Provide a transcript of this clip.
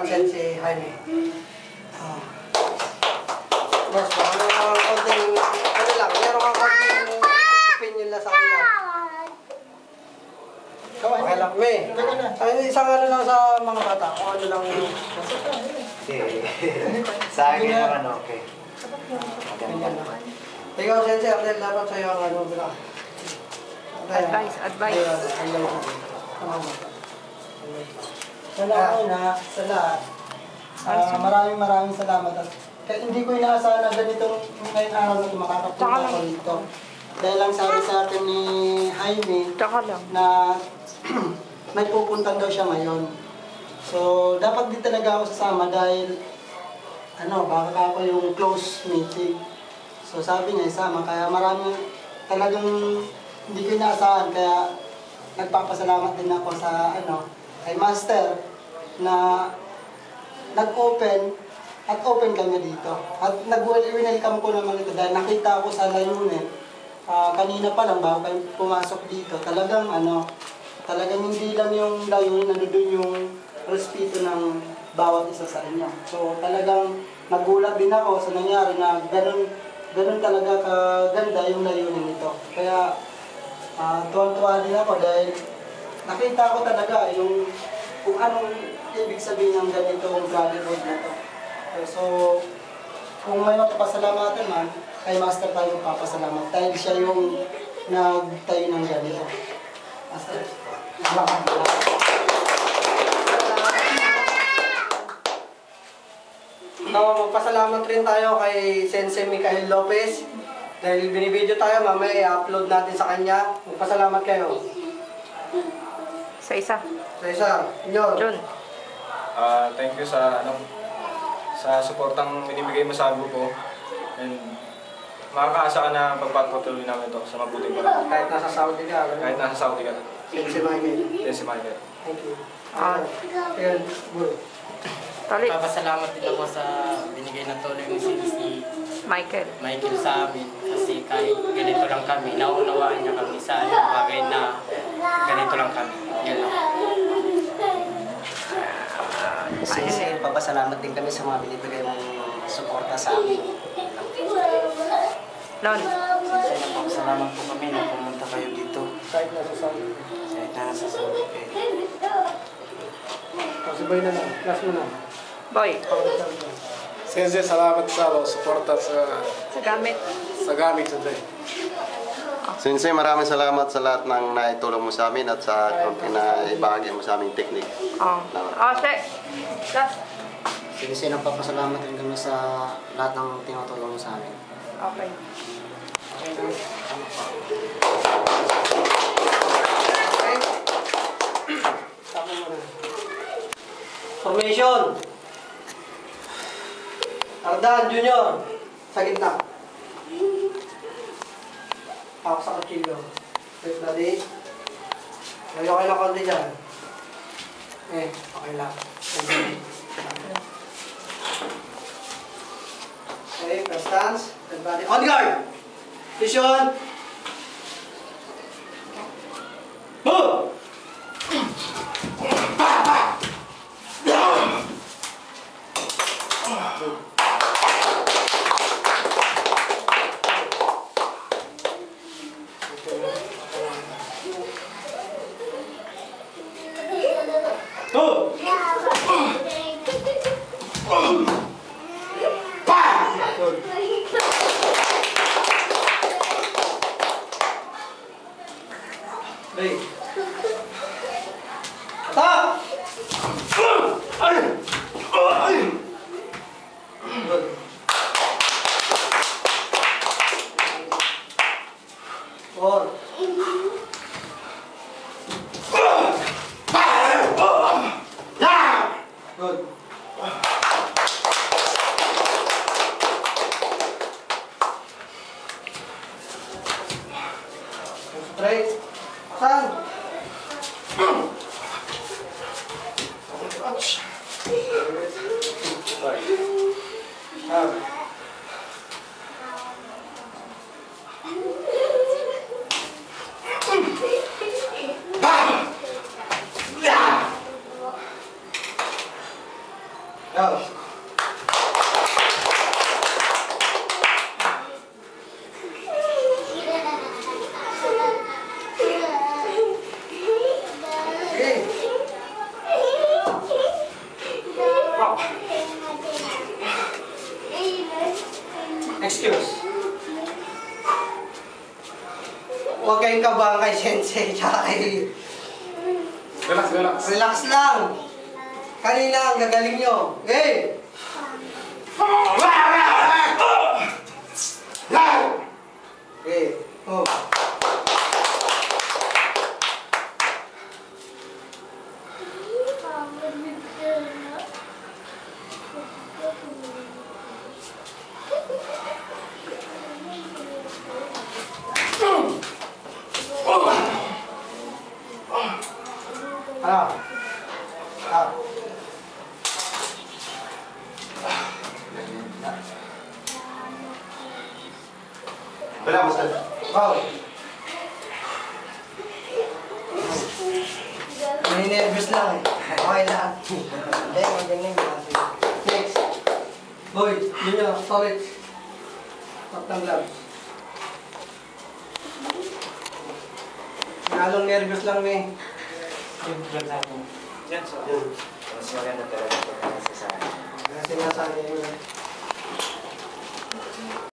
assistant si Jaime. Boss, baka may mga konting, ano lang, meron kang konting opinion lang sa kanila. Okay lang, May. Isang ano lang sa mga bata, kung ano lang yung... Sa akin naman, okay. Ikaw, Sensei, Ardel, dapat sa'yo ang ano, bila. Advice. Sa lahat, maraming salamat. At hindi ko inaasahan na ganitong ngayong araw na makakapunta ako dito. Dahil lang sabi sa atin ni Jaime na may pupuntan daw siya ngayon. So, dapat din talaga ako sasama dahil baka ako yung close meeting. So, sabi niya isama. Kaya maraming talagang hindi ko inaasahan. Kaya nagpapasalamat din ako sa kay Master na nag-open at open kami dito. At nag-welcome ko naman ito dahil nakita ko sa layunin. Kanina pa lang bago kayo pumasok dito, talagang hindi lang yung layunin, nandun yung respeto ng bawat isa sa inyo. So talagang nagulat din ako sa nangyari na ganun talaga kaganda yung layunin nito. Kaya tuwan-tuwa din ako dahil nakita ko talaga yung kung anong ibig sabihin ng ganitong brotherhood na to. So, kung may mapapasalamatan man, kay Master tayo papasalamat dahil siya yung nagtayo ng ganito. Master, salamat. Magpasalamat rin tayo kay Sensei Michael Lopez dahil binibideo tayo, mamaya i-upload natin sa kanya. Magpasalamat kayo. Sa isa. John. Thank you sa suportang binibigay mo sa grupo. And makakaasa ka na pagpapatuloy namin ito sa mabuting paraan. Kahit nasa Saudi ka. Kahit nasa Saudi ka. Sensei Michael. Thank you. Ayan, good. Papasalamat din ako sa binigay na tulong ni Michael sa amin. Kasi kahit ganito lang kami, naunawaan niya kami sa bagay na ganito lang kami. Yan lang. Sensei, papasalamat din kami sa mga binibigay mong suporta sa amin. Lon. Sensei, papasalamat po kami na pumunta kayo dito. Kahit nasa Saudi. Pasibay na lang. Last mo na. Boy. Sensei, salamat sa suporta sa gamit today. Sensei, maraming salamat sa lahat ng naitulong mo sa amin at sa pinaibahagi mo sa aming technique. Sensei, nagpapasalamat rin kami sa lahat ng tinutulong mo sa amin. Okay. Formation. Ardan Junior. Sa gitna. Ako sa kutsilyo. Wait, buddy. Layo kayo ng konti dyan. Okay lang. Okay, first stance. Wait, buddy. On guard! Vision! Move! Straight. Saan? Go. Okay. Excuse. Huwag kayong kabahan kay Sensei tsaka kay... Relax, relax. Relax lang. Kanina ang gagaling nyo. Okay. Okay. Oh. Ah. Ah. Wala mo sir. Wow. Nervous lang eh. Okay lang. Hindi, magaling natin. Next. Boy, yun nyo, storage. Top ng gloves. Nalong nervous lang eh. Mas maganda talaga ito kasi sa akin. Kasi nasabi nyo eh.